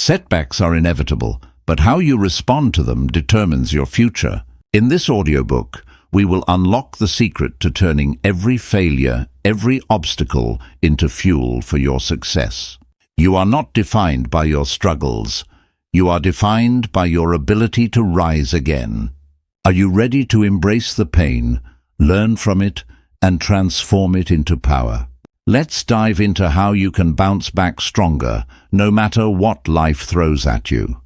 Setbacks are inevitable, but how you respond to them determines your future. In this audiobook, we will unlock the secret to turning every failure, every obstacle into fuel for your success. You are not defined by your struggles. You are defined by your ability to rise again. Are you ready to embrace the pain, learn from it, and transform it into power? Let's dive into how you can bounce back stronger, no matter what life throws at you.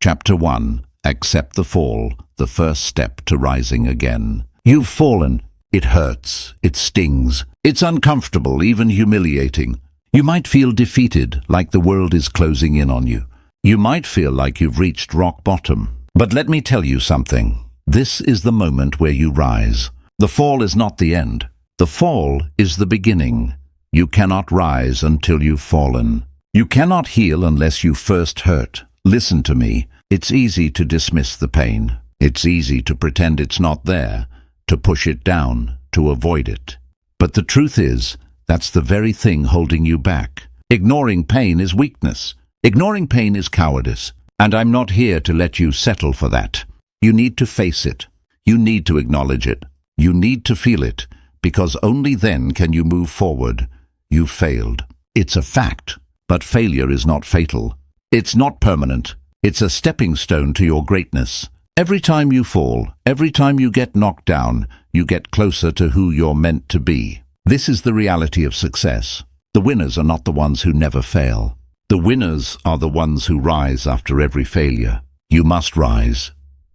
Chapter 1. Accept the fall, the first step to rising again. You've fallen. It hurts. It stings. It's uncomfortable, even humiliating. You might feel defeated, like the world is closing in on you. You might feel like you've reached rock bottom. But let me tell you something. This is the moment where you rise. The fall is not the end. The fall is the beginning. You cannot rise until you've fallen. You cannot heal unless you first hurt. Listen to me. It's easy to dismiss the pain. It's easy to pretend it's not there, to push it down, to avoid it. But the truth is, that's the very thing holding you back. Ignoring pain is weakness. Ignoring pain is cowardice. And I'm not here to let you settle for that. You need to face it. You need to acknowledge it. You need to feel it, because only then can you move forward. You've failed. It's a fact, but failure is not fatal. It's not permanent. It's a stepping stone to your greatness. Every time you fall, every time you get knocked down, you get closer to who you're meant to be. This is the reality of success. The winners are not the ones who never fail. The winners are the ones who rise after every failure. You must rise.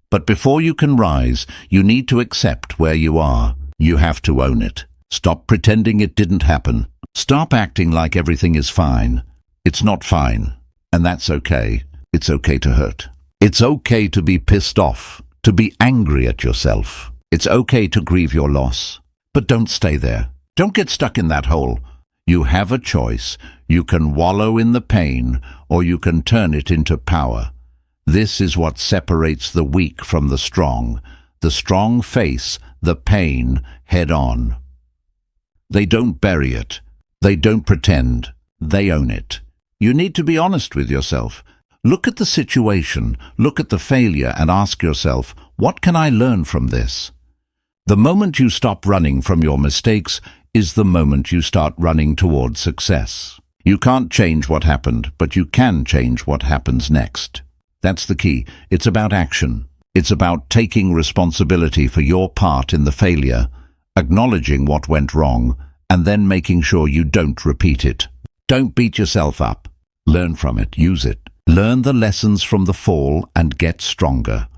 But before you can rise, you need to accept where you are. You have to own it. Stop pretending it didn't happen. Stop acting like everything is fine. It's not fine, and that's okay. It's okay to hurt. It's okay to be pissed off, to be angry at yourself. It's okay to grieve your loss. But don't stay there. Don't get stuck in that hole. You have a choice. You can wallow in the pain, or you can turn it into power. This is what separates the weak from the strong. The strong face the pain head on. They don't bury it. They don't pretend. They own it. You need to be honest with yourself. Look at the situation, look at the failure, and ask yourself, what can I learn from this? The moment you stop running from your mistakes is the moment you start running toward success. You can't change what happened, but you can change what happens next. That's the key. It's about action. It's about taking responsibility for your part in the failure, acknowledging what went wrong, and then making sure you don't repeat it. Don't beat yourself up. Learn from it. Use it. Learn the lessons from the fall and get stronger.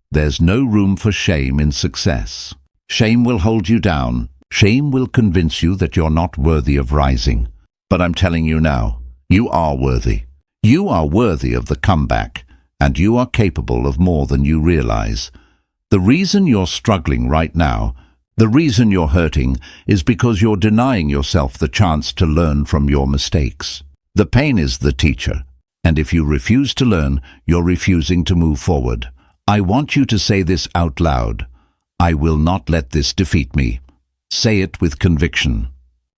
There's no room for shame in success. Shame will hold you down. Shame will convince you that you're not worthy of rising. But I'm telling you now, you are worthy. You are worthy of the comeback, and you are capable of more than you realize. The reason you're struggling right now, the reason you're hurting, is because you're denying yourself the chance to learn from your mistakes. The pain is the teacher. And if you refuse to learn, you're refusing to move forward. I want you to say this out loud. I will not let this defeat me. Say it with conviction.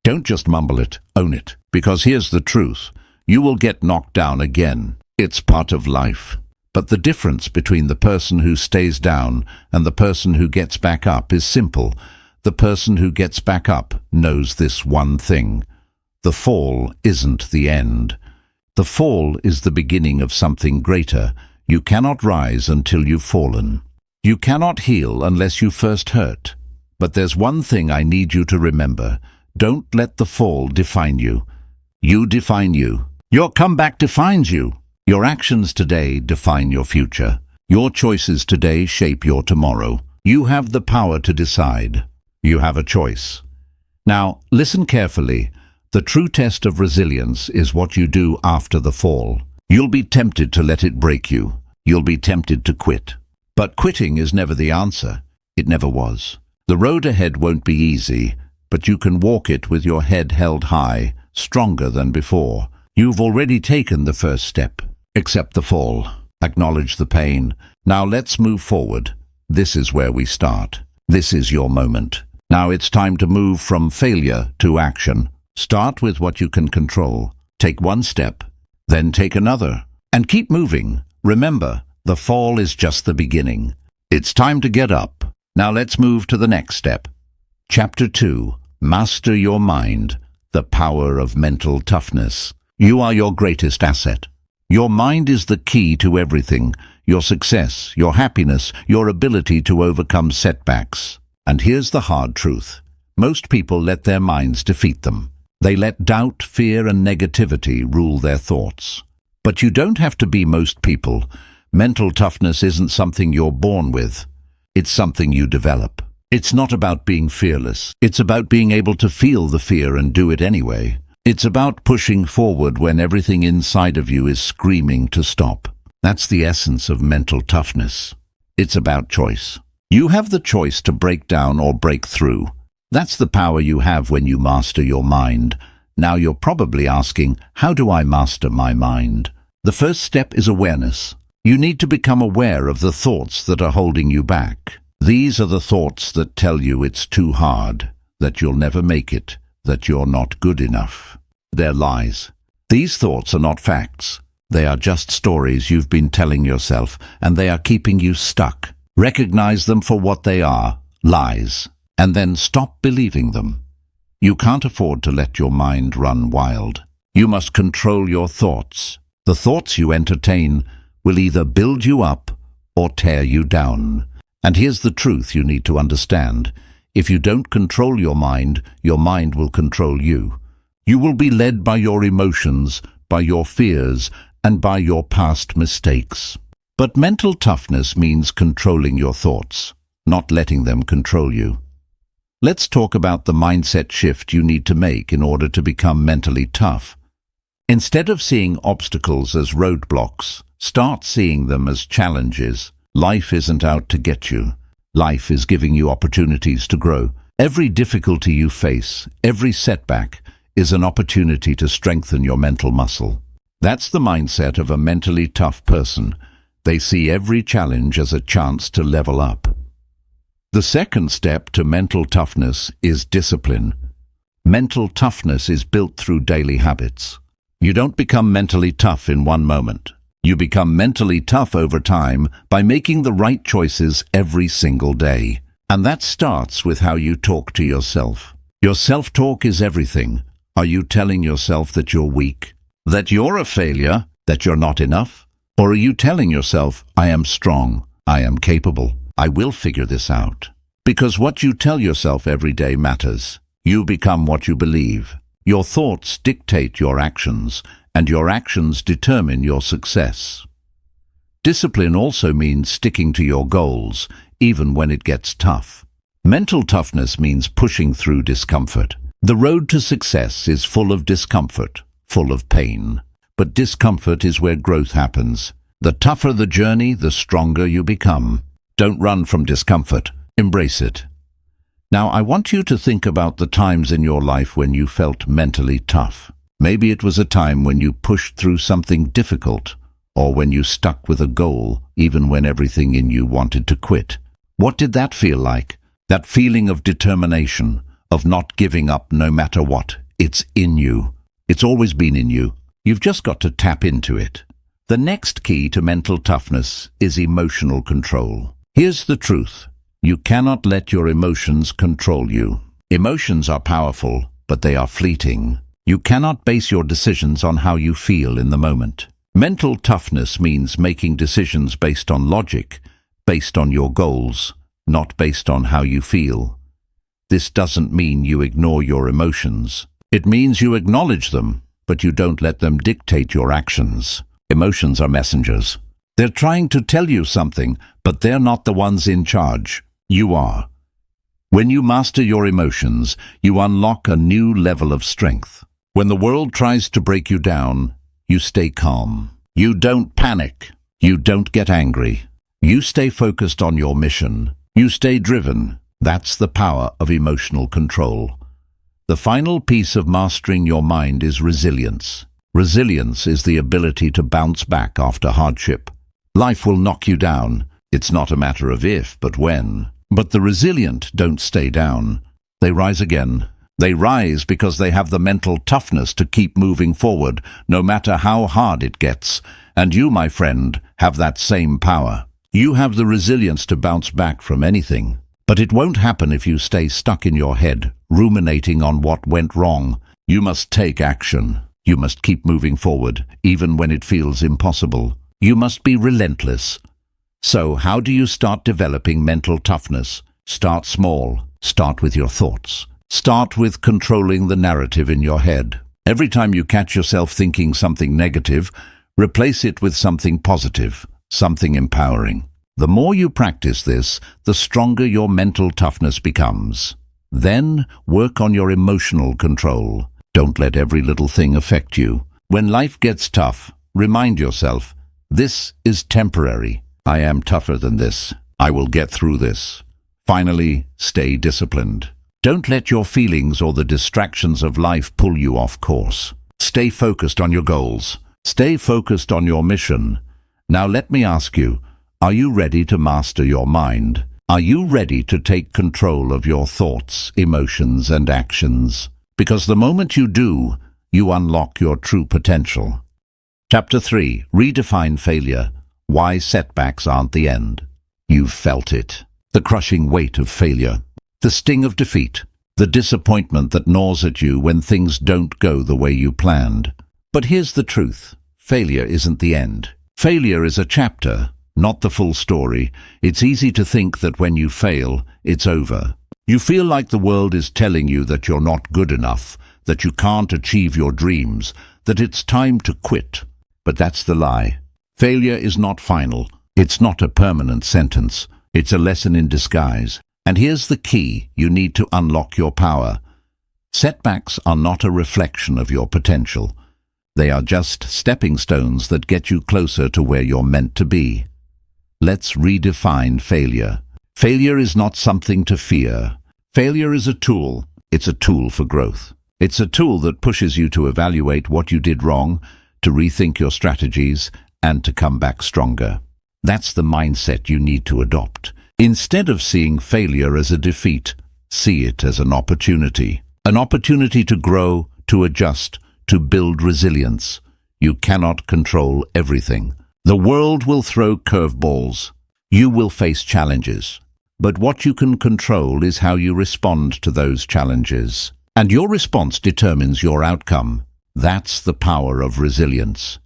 Don't just mumble it, own it. Because here's the truth. You will get knocked down again. It's part of life. But the difference between the person who stays down and the person who gets back up is simple. The person who gets back up knows this one thing. The fall isn't the end. The fall is the beginning of something greater. You cannot rise until you've fallen. You cannot heal unless you first hurt. But there's one thing I need you to remember. Don't let the fall define you. You define you. Your comeback defines you. Your actions today define your future. Your choices today shape your tomorrow. You have the power to decide. You have a choice. Now, listen carefully. The true test of resilience is what you do after the fall. You'll be tempted to let it break you. You'll be tempted to quit. But quitting is never the answer. It never was. The road ahead won't be easy, but you can walk it with your head held high, stronger than before. You've already taken the first step. Accept the fall. Acknowledge the pain. Now let's move forward. This is where we start. This is your moment. Now it's time to move from failure to action. Start with what you can control. Take one step, then take another. And keep moving. Remember, the fall is just the beginning. It's time to get up. Now let's move to the next step. Chapter 2. Master your mind. The power of mental toughness. You are your greatest asset. Your mind is the key to everything. Your success, your happiness, your ability to overcome setbacks. And here's the hard truth. Most people let their minds defeat them. They let doubt, fear, and negativity rule their thoughts. But you don't have to be most people. Mental toughness isn't something you're born with. It's something you develop. It's not about being fearless. It's about being able to feel the fear and do it anyway. It's about pushing forward when everything inside of you is screaming to stop. That's the essence of mental toughness. It's about choice. You have the choice to break down or break through. That's the power you have when you master your mind. Now you're probably asking, how do I master my mind? The first step is awareness. You need to become aware of the thoughts that are holding you back. These are the thoughts that tell you it's too hard, that you'll never make it, that you're not good enough. They're lies. These thoughts are not facts. They are just stories you've been telling yourself, and they are keeping you stuck. Recognize them for what they are, lies, and then stop believing them. You can't afford to let your mind run wild. You must control your thoughts. The thoughts you entertain will either build you up or tear you down. And here's the truth you need to understand. If you don't control your mind will control you. You will be led by your emotions, by your fears, and by your past mistakes. But mental toughness means controlling your thoughts, not letting them control you. Let's talk about the mindset shift you need to make in order to become mentally tough. Instead of seeing obstacles as roadblocks, start seeing them as challenges. Life isn't out to get you. Life is giving you opportunities to grow. Every difficulty you face, every setback, is an opportunity to strengthen your mental muscle. That's the mindset of a mentally tough person. They see every challenge as a chance to level up. The second step to mental toughness is discipline. Mental toughness is built through daily habits. You don't become mentally tough in one moment. You become mentally tough over time by making the right choices every single day. And that starts with how you talk to yourself. Your self-talk is everything. Are you telling yourself that you're weak, that you're a failure, that you're not enough? Or are you telling yourself, I am strong, I am capable, I will figure this out? Because what you tell yourself every day matters. You become what you believe. Your thoughts dictate your actions, and your actions determine your success. Discipline also means sticking to your goals, even when it gets tough. Mental toughness means pushing through discomfort. The road to success is full of discomfort, full of pain. But discomfort is where growth happens. The tougher the journey, the stronger you become. Don't run from discomfort. Embrace it. Now, I want you to think about the times in your life when you felt mentally tough. Maybe it was a time when you pushed through something difficult, or when you stuck with a goal, even when everything in you wanted to quit. What did that feel like? That feeling of determination, of not giving up no matter what. It's in you. It's always been in you. You've just got to tap into it. The next key to mental toughness is emotional control. Here's the truth. You cannot let your emotions control you. Emotions are powerful, but they are fleeting. You cannot base your decisions on how you feel in the moment. Mental toughness means making decisions based on logic, based on your goals, not based on how you feel. This doesn't mean you ignore your emotions. It means you acknowledge them, but you don't let them dictate your actions. Emotions are messengers. They're trying to tell you something, but they're not the ones in charge. You are. When you master your emotions, you unlock a new level of strength. When the world tries to break you down, you stay calm. You don't panic. You don't get angry. You stay focused on your mission. You stay driven. That's the power of emotional control. The final piece of mastering your mind is resilience. Resilience is the ability to bounce back after hardship. Life will knock you down. It's not a matter of if, but when. But the resilient don't stay down. They rise again. They rise because they have the mental toughness to keep moving forward, no matter how hard it gets. And you, my friend, have that same power. You have the resilience to bounce back from anything. But it won't happen if you stay stuck in your head, ruminating on what went wrong. You must take action. You must keep moving forward, even when it feels impossible. You must be relentless. So, how do you start developing mental toughness? Start small. Start with your thoughts. Start with controlling the narrative in your head. Every time you catch yourself thinking something negative, replace it with something positive, something empowering. The more you practice this, the stronger your mental toughness becomes. Then, work on your emotional control. Don't let every little thing affect you. When life gets tough, remind yourself, this is temporary. I am tougher than this. I will get through this. Finally, stay disciplined. Don't let your feelings or the distractions of life pull you off course. Stay focused on your goals. Stay focused on your mission. Now let me ask you, are you ready to master your mind? Are you ready to take control of your thoughts, emotions, and actions? Because the moment you do, you unlock your true potential. Chapter 3. Redefine failure. Why setbacks aren't the end. You've felt it. The crushing weight of failure. The sting of defeat. The disappointment that gnaws at you when things don't go the way you planned. But here's the truth. Failure isn't the end. Failure is a chapter, not the full story. It's easy to think that when you fail, it's over. You feel like the world is telling you that you're not good enough, that you can't achieve your dreams, that it's time to quit. But that's the lie. Failure is not final. It's not a permanent sentence. It's a lesson in disguise. And here's the key. You need to unlock your power. Setbacks are not a reflection of your potential. They are just stepping stones that get you closer to where you're meant to be. Let's redefine failure. Failure is not something to fear. Failure is a tool. It's a tool for growth. It's a tool that pushes you to evaluate what you did wrong, to rethink your strategies, and to come back stronger. That's the mindset you need to adopt. Instead of seeing failure as a defeat, see it as an opportunity. An opportunity to grow, to adjust, to build resilience. You cannot control everything. The world will throw curveballs. You will face challenges. But what you can control is how you respond to those challenges. And your response determines your outcome. That's the power of resilience.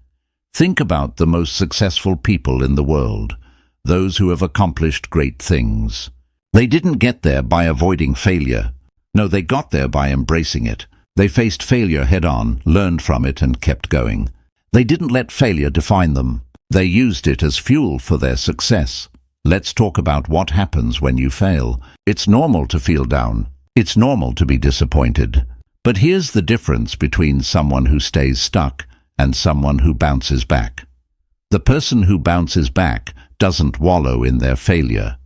Think about the most successful people in the world, those who have accomplished great things. They didn't get there by avoiding failure. No, they got there by embracing it. They faced failure head-on, learned from it, and kept going. They didn't let failure define them. They used it as fuel for their success. Let's talk about what happens when you fail. It's normal to feel down. It's normal to be disappointed. But here's the difference between someone who stays stuck and someone who bounces back. The person who bounces back doesn't wallow in their failure.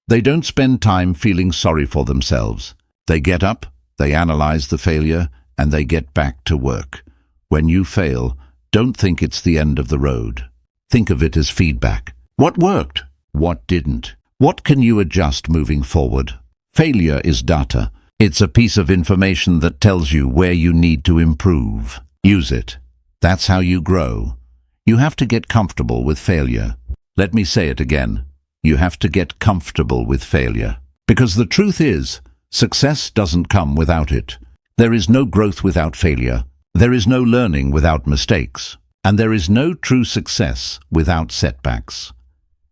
They don't spend time feeling sorry for themselves. They get up, they analyze the failure, and they get back to work. When you fail, don't think it's the end of the road. Think of it as feedback. What worked? What didn't? What can you adjust moving forward? Failure is data. It's a piece of information that tells you where you need to improve. Use it. That's how you grow. You have to get comfortable with failure. Let me say it again. You have to get comfortable with failure. Because the truth is, success doesn't come without it. There is no growth without failure. There is no learning without mistakes. And there is no true success without setbacks.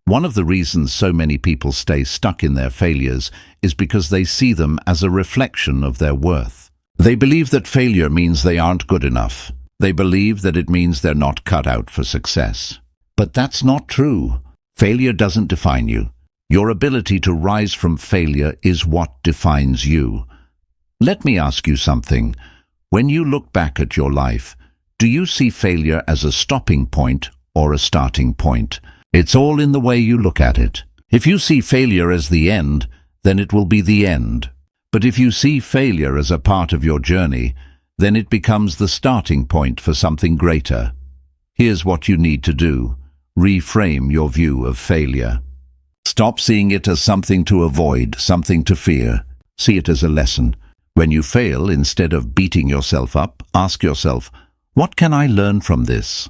One of the reasons so many people stay stuck in their failures is because they see them as a reflection of their worth. They believe that failure means they aren't good enough. They believe that it means they're not cut out for success. But that's not true. Failure doesn't define you. Your ability to rise from failure is what defines you. Let me ask you something. When you look back at your life, do you see failure as a stopping point or a starting point? It's all in the way you look at it. If you see failure as the end, then it will be the end. But if you see failure as a part of your journey, then it becomes the starting point for something greater. Here's what you need to do. Reframe your view of failure. Stop seeing it as something to avoid, something to fear. See it as a lesson. When you fail, instead of beating yourself up, ask yourself, what can I learn from this?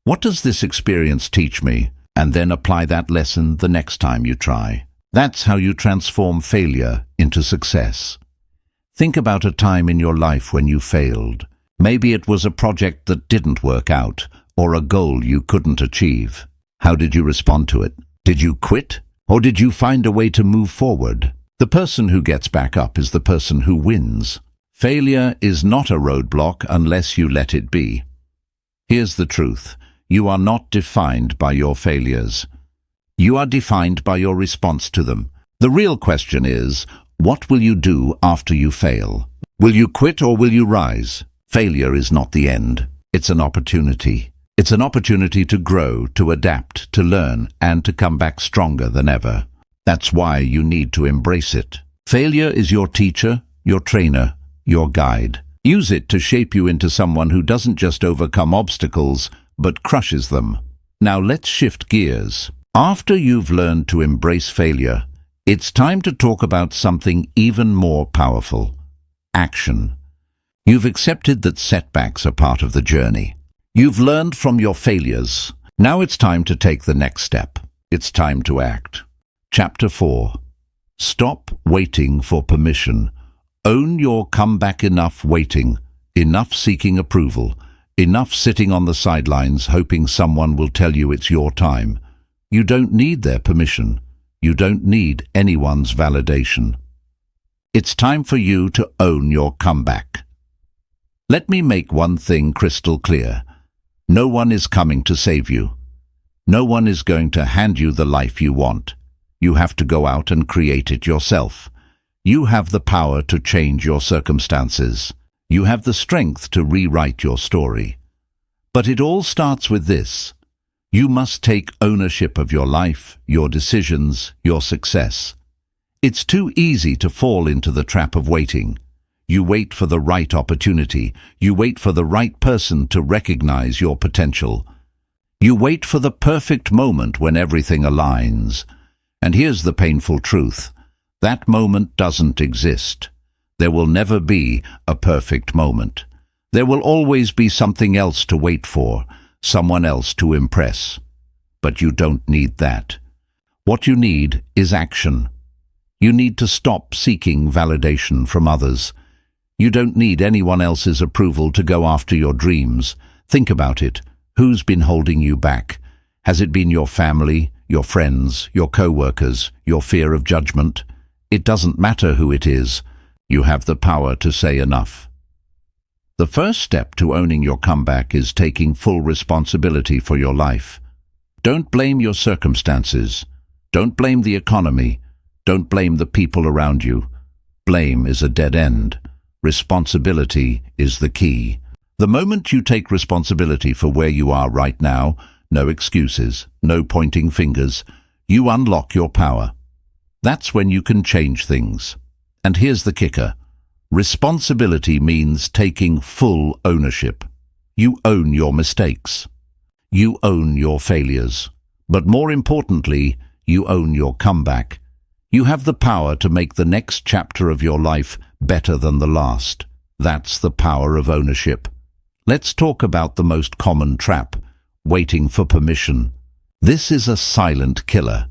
What does this experience teach me? And then apply that lesson the next time you try. That's how you transform failure into success. Think about a time in your life when you failed. Maybe it was a project that didn't work out, or a goal you couldn't achieve. How did you respond to it? Did you quit? Or did you find a way to move forward? The person who gets back up is the person who wins. Failure is not a roadblock unless you let it be. Here's the truth. You are not defined by your failures. You are defined by your response to them. The real question is, what will you do after you fail? Will you quit or will you rise? Failure is not the end. It's an opportunity. It's an opportunity to grow, to adapt, to learn, and to come back stronger than ever. That's why you need to embrace it. Failure is your teacher, your trainer, your guide. Use it to shape you into someone who doesn't just overcome obstacles, but crushes them. Now let's shift gears. After you've learned to embrace failure, it's time to talk about something even more powerful: action. You've accepted that setbacks are part of the journey. You've learned from your failures. Now it's time to take the next step. It's time to act. Chapter 4. Stop waiting for permission. Own your comeback. Enough waiting, enough seeking approval, enough sitting on the sidelines hoping someone will tell you it's your time. You don't need their permission. You don't need anyone's validation. It's time for you to own your comeback. Let me make one thing crystal clear. No one is coming to save you. No one is going to hand you the life you want. You have to go out and create it yourself. You have the power to change your circumstances. You have the strength to rewrite your story. But it all starts with this. You must take ownership of your life, your decisions, your success. It's too easy to fall into the trap of waiting. You wait for the right opportunity. You wait for the right person to recognize your potential. You wait for the perfect moment when everything aligns. And here's the painful truth. That moment doesn't exist. There will never be a perfect moment. There will always be something else to wait for, someone else to impress. But you don't need that. What you need is action. You need to stop seeking validation from others. You don't need anyone else's approval to go after your dreams. Think about it. Who's been holding you back? Has it been your family, your friends, your co-workers, your fear of judgment? It doesn't matter who it is. You have the power to say enough. The first step to owning your comeback is taking full responsibility for your life. Don't blame your circumstances. Don't blame the economy. Don't blame the people around you. Blame is a dead end. Responsibility is the key. The moment you take responsibility for where you are right now, no excuses, no pointing fingers, you unlock your power. That's when you can change things. And here's the kicker. Responsibility means taking full ownership. You own your mistakes. You own your failures. But more importantly, you own your comeback. You have the power to make the next chapter of your life better than the last. That's the power of ownership. Let's talk about the most common trap, waiting for permission. This is a silent killer.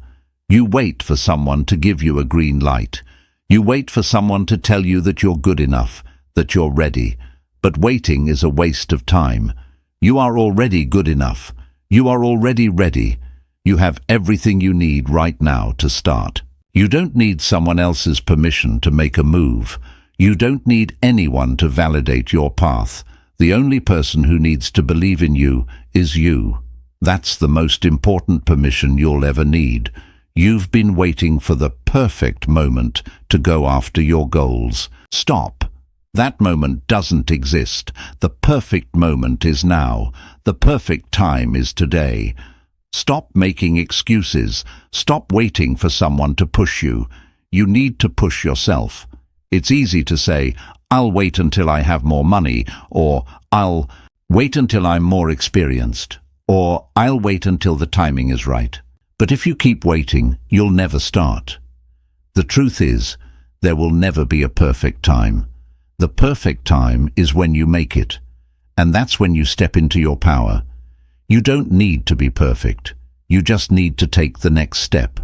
You wait for someone to give you a green light. You wait for someone to tell you that you're good enough, that you're ready. But waiting is a waste of time. You are already good enough. You are already ready. You have everything you need right now to start. You don't need someone else's permission to make a move. You don't need anyone to validate your path. The only person who needs to believe in you is you. That's the most important permission you'll ever need. You've been waiting for the perfect moment to go after your goals. Stop. That moment doesn't exist. The perfect moment is now. The perfect time is today. Stop making excuses. Stop waiting for someone to push you. You need to push yourself. It's easy to say, I'll wait until I have more money, or I'll wait until I'm more experienced, or I'll wait until the timing is right. But if you keep waiting, you'll never start. The truth is, there will never be a perfect time. The perfect time is when you make it, and that's when you step into your power. You don't need to be perfect. You just need to take the next step.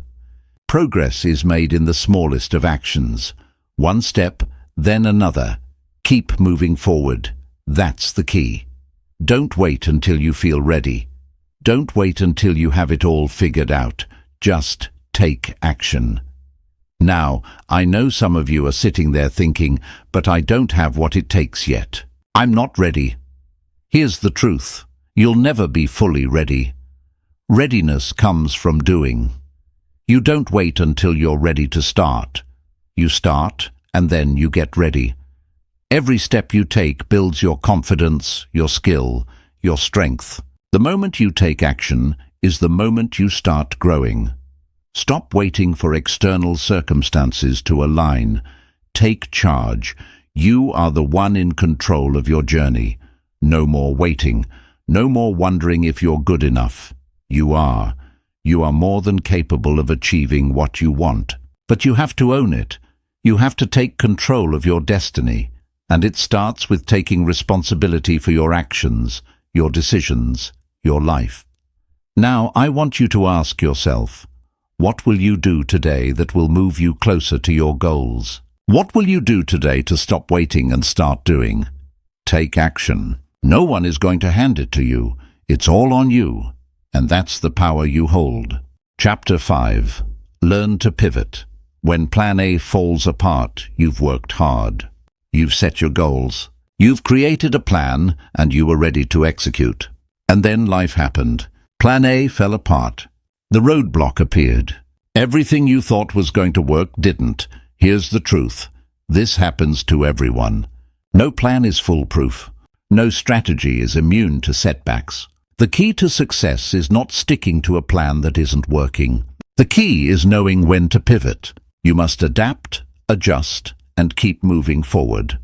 Progress is made in the smallest of actions. One step, then another. Keep moving forward. That's the key. Don't wait until you feel ready. Don't wait until you have it all figured out. Just take action. Now, I know some of you are sitting there thinking, but I don't have what it takes yet. I'm not ready. Here's the truth. You'll never be fully ready. Readiness comes from doing. You don't wait until you're ready to start. You start, and then you get ready. Every step you take builds your confidence, your skill, your strength. The moment you take action is the moment you start growing. Stop waiting for external circumstances to align. Take charge. You are the one in control of your journey. No more waiting. No more wondering if you're good enough. You are. You are more than capable of achieving what you want. But you have to own it. You have to take control of your destiny. And it starts with taking responsibility for your actions, your decisions, your life. Now, I want you to ask yourself, what will you do today that will move you closer to your goals? What will you do today to stop waiting and start doing? Take action. No one is going to hand it to you. It's all on you. And that's the power you hold. Chapter 5. Learn to pivot. When Plan A falls apart, you've worked hard. You've set your goals. You've created a plan, and you were ready to execute. And then life happened. Plan A fell apart. The roadblock appeared. Everything you thought was going to work didn't. Here's the truth. This happens to everyone. No plan is foolproof. No strategy is immune to setbacks. The key to success is not sticking to a plan that isn't working. The key is knowing when to pivot. You must adapt, adjust, and keep moving forward.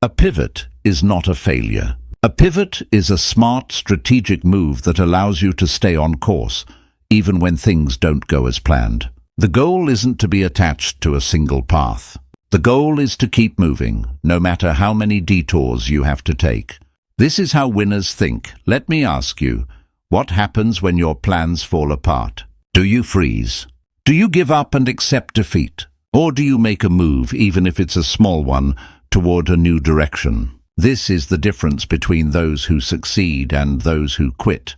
A pivot is not a failure. A pivot is a smart, strategic move that allows you to stay on course, even when things don't go as planned. The goal isn't to be attached to a single path. The goal is to keep moving, no matter how many detours you have to take. This is how winners think. Let me ask you, what happens when your plans fall apart? Do you freeze? Do you give up and accept defeat? Or do you make a move, even if it's a small one, toward a new direction? This is the difference between those who succeed and those who quit.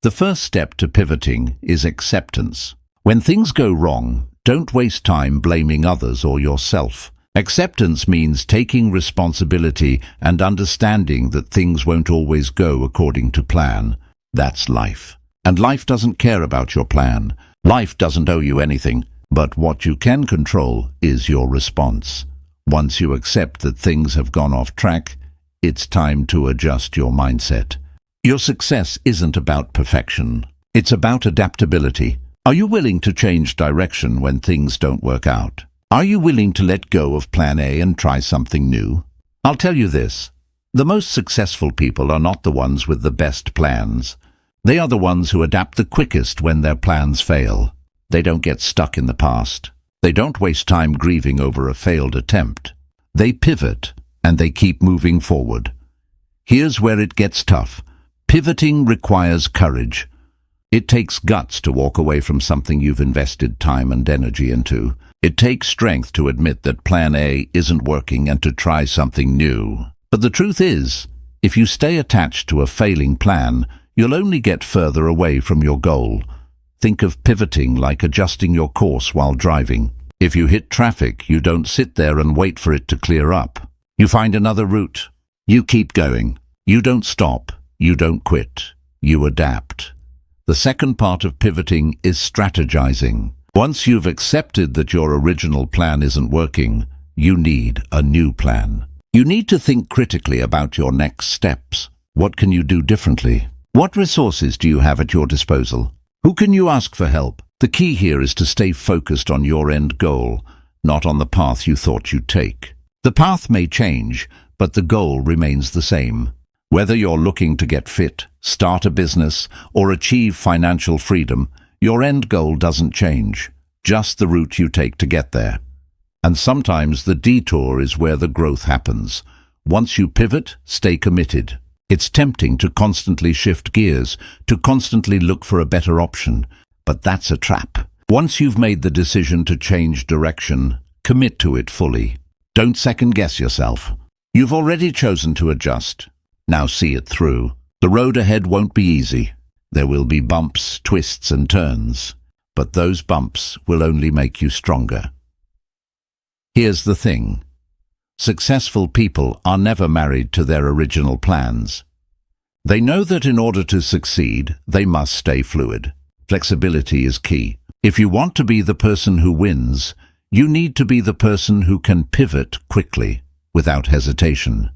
The first step to pivoting is acceptance. When things go wrong, don't waste time blaming others or yourself. Acceptance means taking responsibility and understanding that things won't always go according to plan. That's life. And life doesn't care about your plan. Life doesn't owe you anything. But what you can control is your response. Once you accept that things have gone off track, it's time to adjust your mindset. Your success isn't about perfection. It's about adaptability. Are you willing to change direction when things don't work out? Are you willing to let go of Plan A and try something new? I'll tell you this. The most successful people are not the ones with the best plans. They are the ones who adapt the quickest when their plans fail. They don't get stuck in the past. They don't waste time grieving over a failed attempt. They pivot, and they keep moving forward. Here's where it gets tough. Pivoting requires courage. It takes guts to walk away from something you've invested time and energy into. It takes strength to admit that Plan A isn't working and to try something new. But the truth is, if you stay attached to a failing plan, you'll only get further away from your goal. Think of pivoting like adjusting your course while driving. If you hit traffic, you don't sit there and wait for it to clear up. You find another route. You keep going. You don't stop. You don't quit. You adapt. The second part of pivoting is strategizing. Once you've accepted that your original plan isn't working, you need a new plan. You need to think critically about your next steps. What can you do differently? What resources do you have at your disposal? Who can you ask for help? The key here is to stay focused on your end goal, not on the path you thought you'd take. The path may change, but the goal remains the same. Whether you're looking to get fit, start a business, or achieve financial freedom, your end goal doesn't change, just the route you take to get there. And sometimes the detour is where the growth happens. Once you pivot, stay committed. It's tempting to constantly shift gears, to constantly look for a better option. But that's a trap. Once you've made the decision to change direction, commit to it fully. Don't second-guess yourself. You've already chosen to adjust. Now see it through. The road ahead won't be easy. There will be bumps, twists and turns. But those bumps will only make you stronger. Here's the thing. Successful people are never married to their original plans. They know that in order to succeed, they must stay fluid. Flexibility is key. If you want to be the person who wins, you need to be the person who can pivot quickly, without hesitation.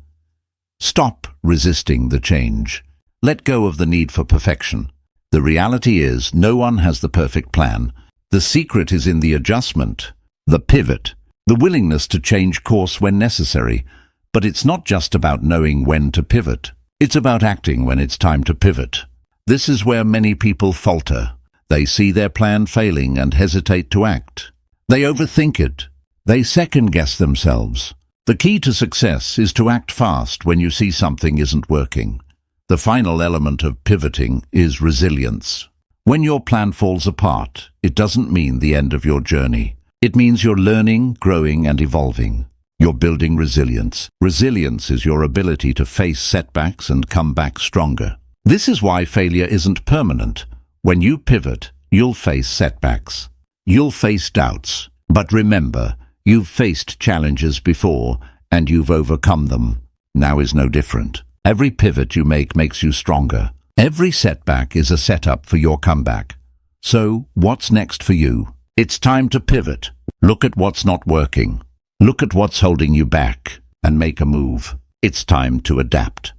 Stop resisting the change. Let go of the need for perfection. The reality is, no one has the perfect plan. The secret is in the adjustment, the pivot, the willingness to change course when necessary. But it's not just about knowing when to pivot. It's about acting when it's time to pivot. This is where many people falter. They see their plan failing and hesitate to act. They overthink it. They second-guess themselves. The key to success is to act fast when you see something isn't working. The final element of pivoting is resilience. When your plan falls apart, it doesn't mean the end of your journey. It means you're learning, growing, and evolving. You're building resilience. Resilience is your ability to face setbacks and come back stronger. This is why failure isn't permanent. When you pivot, you'll face setbacks. You'll face doubts. But remember, you've faced challenges before, and you've overcome them. Now is no different. Every pivot you make makes you stronger. Every setback is a setup for your comeback. So, what's next for you? It's time to pivot. Look at what's not working. Look at what's holding you back, and make a move. It's time to adapt.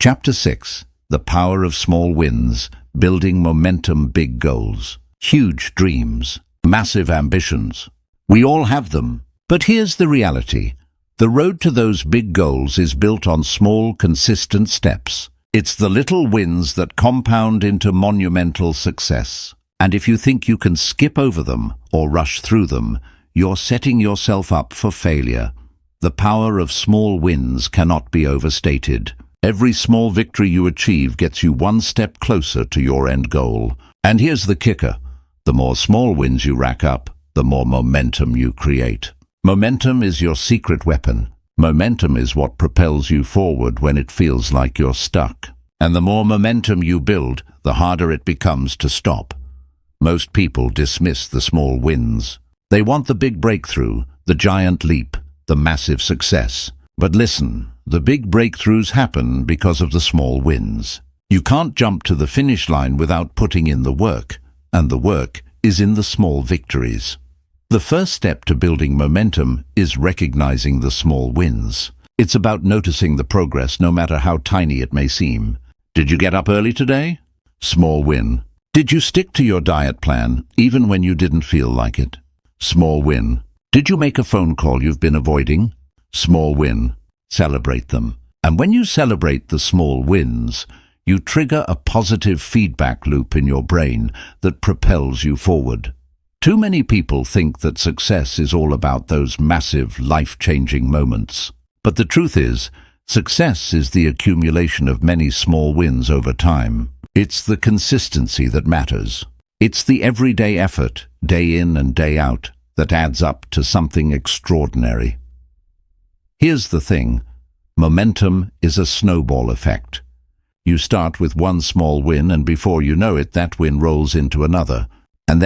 Chapter 6. The Power of Small Wins. Building Momentum. Big goals. Huge dreams. Massive ambitions. We all have them. But here's the reality. The road to those big goals is built on small, consistent steps. It's the little wins that compound into monumental success. And if you think you can skip over them or rush through them, you're setting yourself up for failure. The power of small wins cannot be overstated. Every small victory you achieve gets you one step closer to your end goal. And here's the kicker. The more small wins you rack up, the more momentum you create. Momentum is your secret weapon. Momentum is what propels you forward when it feels like you're stuck. And the more momentum you build, the harder it becomes to stop. Most people dismiss the small wins. They want the big breakthrough, the giant leap, the massive success. But listen, the big breakthroughs happen because of the small wins. You can't jump to the finish line without putting in the work, and the work is in the small victories. The first step to building momentum is recognizing the small wins. It's about noticing the progress no matter how tiny it may seem. Did you get up early today? Small win. Did you stick to your diet plan even when you didn't feel like it? Small win. Did you make a phone call you've been avoiding? Small win. Celebrate them. And when you celebrate the small wins, you trigger a positive feedback loop in your brain that propels you forward. Too many people think that success is all about those massive, life-changing moments. But the truth is, success is the accumulation of many small wins over time. It's the consistency that matters. It's the everyday effort, day in and day out, that adds up to something extraordinary. Here's the thing. Momentum is a snowball effect. You start with one small win, and before you know it, that win rolls into another, and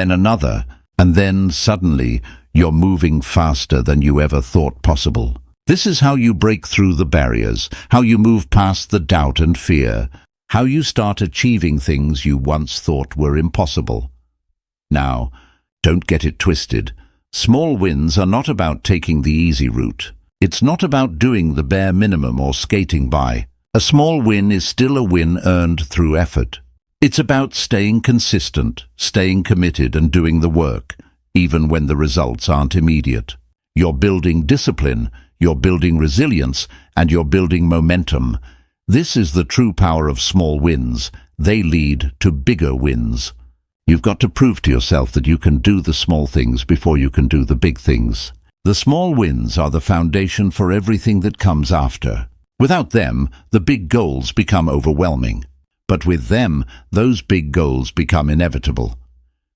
then suddenly you're moving faster than you ever thought possible. This is how you break through the barriers, how you move past the doubt and fear, how you start achieving things you once thought were impossible. Now, don't get it twisted. Small wins are not about taking the easy route. It's not about doing the bare minimum or skating by. A small win is still a win earned through effort. It's about staying consistent, staying committed and doing the work, even when the results aren't immediate. You're building discipline, you're building resilience, and you're building momentum. This is the true power of small wins. They lead to bigger wins. You've got to prove to yourself that you can do the small things before you can do the big things. The small wins are the foundation for everything that comes after. Without them, the big goals become overwhelming. But with them, those big goals become inevitable.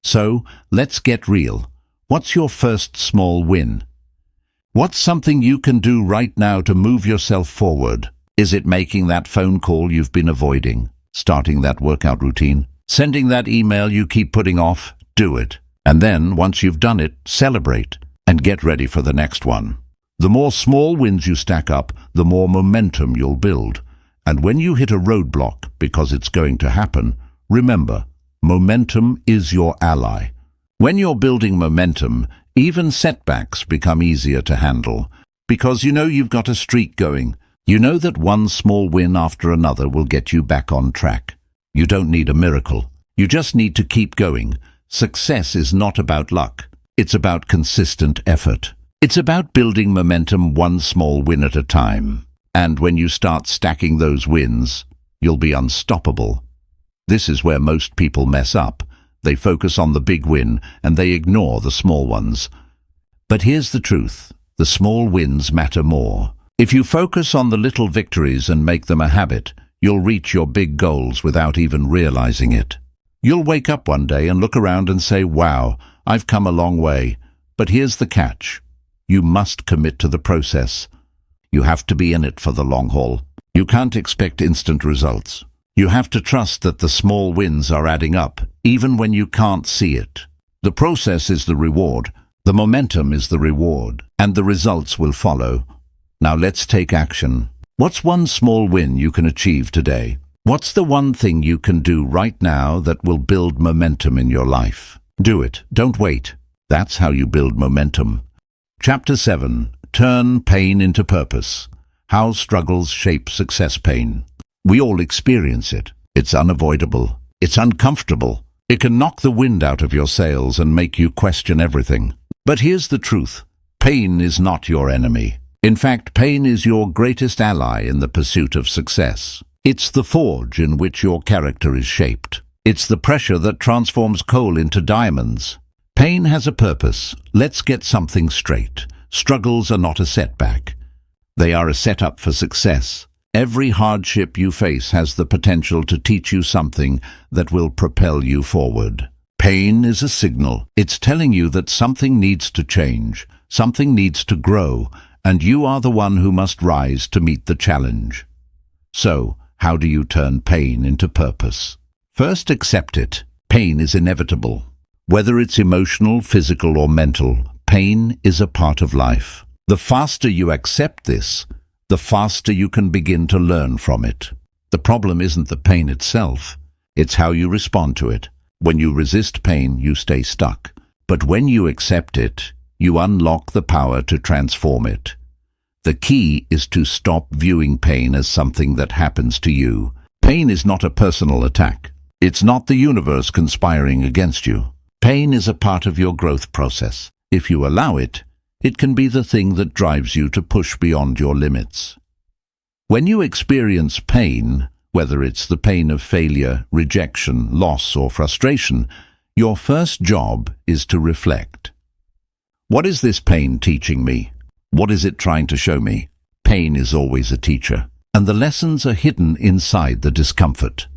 So, let's get real. What's your first small win? What's something you can do right now to move yourself forward? Is it making that phone call you've been avoiding? Starting that workout routine? Sending that email you keep putting off? Do it. And then, once you've done it, celebrate and get ready for the next one. The more small wins you stack up, the more momentum you'll build. And when you hit a roadblock, because it's going to happen, remember, momentum is your ally. When you're building momentum, even setbacks become easier to handle, because you know you've got a streak going. You know that one small win after another will get you back on track. You don't need a miracle. You just need to keep going. Success is not about luck. It's about consistent effort. It's about building momentum one small win at a time. And when you start stacking those wins, you'll be unstoppable. This is where most people mess up. They focus on the big win and they ignore the small ones. But here's the truth. The small wins matter more. If you focus on the little victories and make them a habit, you'll reach your big goals without even realizing it. You'll wake up one day and look around and say, wow, I've come a long way. But here's the catch. You must commit to the process. You have to be in it for the long haul. You can't expect instant results. You have to trust that the small wins are adding up, even when you can't see it. The process is the reward, the momentum is the reward, and the results will follow. Now let's take action. What's one small win you can achieve today? What's the one thing you can do right now that will build momentum in your life? Do it. Don't wait. That's how you build momentum. Chapter 7. Turn pain into purpose. How struggles shape success. Pain. We all experience it. It's unavoidable. It's uncomfortable. It can knock the wind out of your sails and make you question everything. But here's the truth. Pain is not your enemy. In fact, pain is your greatest ally in the pursuit of success. It's the forge in which your character is shaped. It's the pressure that transforms coal into diamonds. Pain has a purpose. Let's get something straight. Struggles are not a setback. They are a setup for success. Every hardship you face has the potential to teach you something that will propel you forward. Pain is a signal. It's telling you that something needs to change, something needs to grow, and you are the one who must rise to meet the challenge. So, how do you turn pain into purpose? First, accept it. Pain is inevitable. Whether it's emotional, physical, or mental, pain is a part of life. The faster you accept this, the faster you can begin to learn from it. The problem isn't the pain itself, it's how you respond to it. When you resist pain, you stay stuck. But when you accept it, you unlock the power to transform it. The key is to stop viewing pain as something that happens to you. Pain is not a personal attack. It's not the universe conspiring against you. Pain is a part of your growth process. If you allow it, it can be the thing that drives you to push beyond your limits. When you experience pain, whether it's the pain of failure, rejection, loss, or frustration, your first job is to reflect. What is this pain teaching me? What is it trying to show me? Pain is always a teacher, and the lessons are hidden inside the discomfort.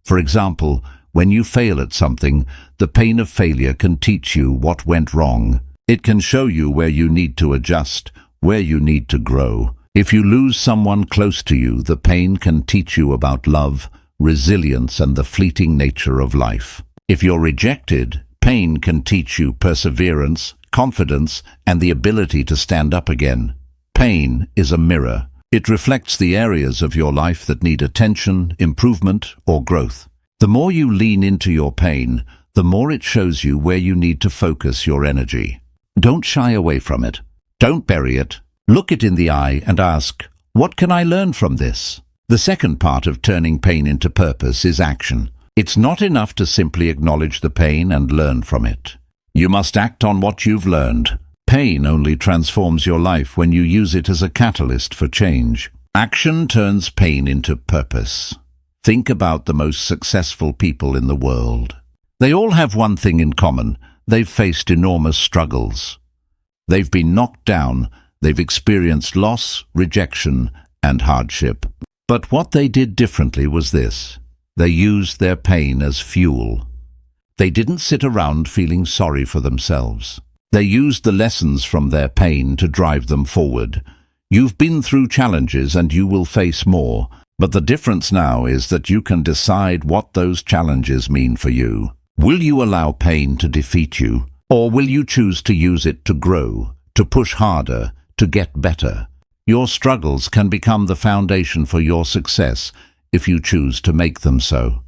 For example, when you fail at something, the pain of failure can teach you what went wrong. It can show you where you need to adjust, where you need to grow. If you lose someone close to you, the pain can teach you about love, resilience, and the fleeting nature of life. If you're rejected, pain can teach you perseverance, confidence, and the ability to stand up again. Pain is a mirror. It reflects the areas of your life that need attention, improvement, or growth. The more you lean into your pain, the more it shows you where you need to focus your energy. Don't shy away from it. Don't bury it. Look it in the eye and ask, what can I learn from this? The second part of turning pain into purpose is action. It's not enough to simply acknowledge the pain and learn from it. You must act on what you've learned. Pain only transforms your life when you use it as a catalyst for change. Action turns pain into purpose. Think about the most successful people in the world. They all have one thing in common. They've faced enormous struggles. They've been knocked down, they've experienced loss, rejection, and hardship. But what they did differently was this: they used their pain as fuel. They didn't sit around feeling sorry for themselves. They used the lessons from their pain to drive them forward. You've been through challenges and you will face more, but the difference now is that you can decide what those challenges mean for you. Will you allow pain to defeat you, or will you choose to use it to grow, to push harder, to get better? Your struggles can become the foundation for your success if you choose to make them so.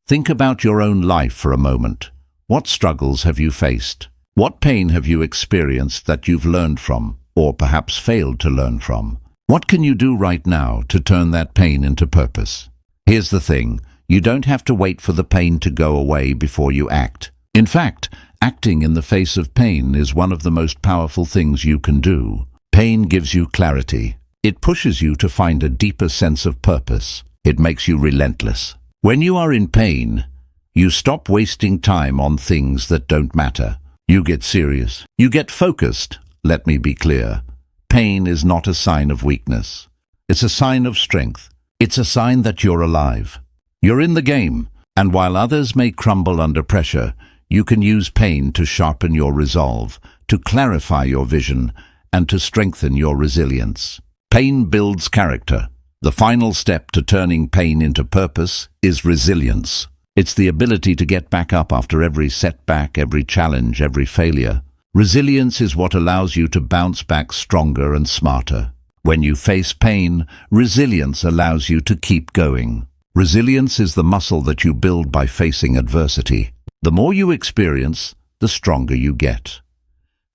Think about your own life for a moment. What struggles have you faced? What pain have you experienced that you've learned from, or perhaps failed to learn from? What can you do right now to turn that pain into purpose? Here's the thing: you don't have to wait for the pain to go away before you act. In fact, acting in the face of pain is one of the most powerful things you can do. Pain gives you clarity. It pushes you to find a deeper sense of purpose. It makes you relentless. When you are in pain, you stop wasting time on things that don't matter. You get serious. You get focused. Let me be clear. Pain is not a sign of weakness. It's a sign of strength. It's a sign that you're alive. You're in the game, and while others may crumble under pressure, you can use pain to sharpen your resolve, to clarify your vision, and to strengthen your resilience. Pain builds character. The final step to turning pain into purpose is resilience. It's the ability to get back up after every setback, every challenge, every failure. Resilience is what allows you to bounce back stronger and smarter. When you face pain, resilience allows you to keep going. Resilience is the muscle that you build by facing adversity. The more you experience, the stronger you get.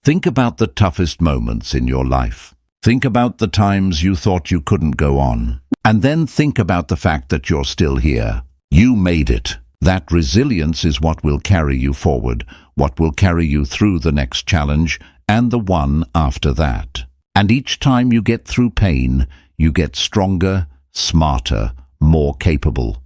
Think about the toughest moments in your life. Think about the times you thought you couldn't go on. And then think about the fact that you're still here. You made it. That resilience is what will carry you forward, what will carry you through the next challenge and the one after that. And each time you get through pain, you get stronger, smarter, more capable.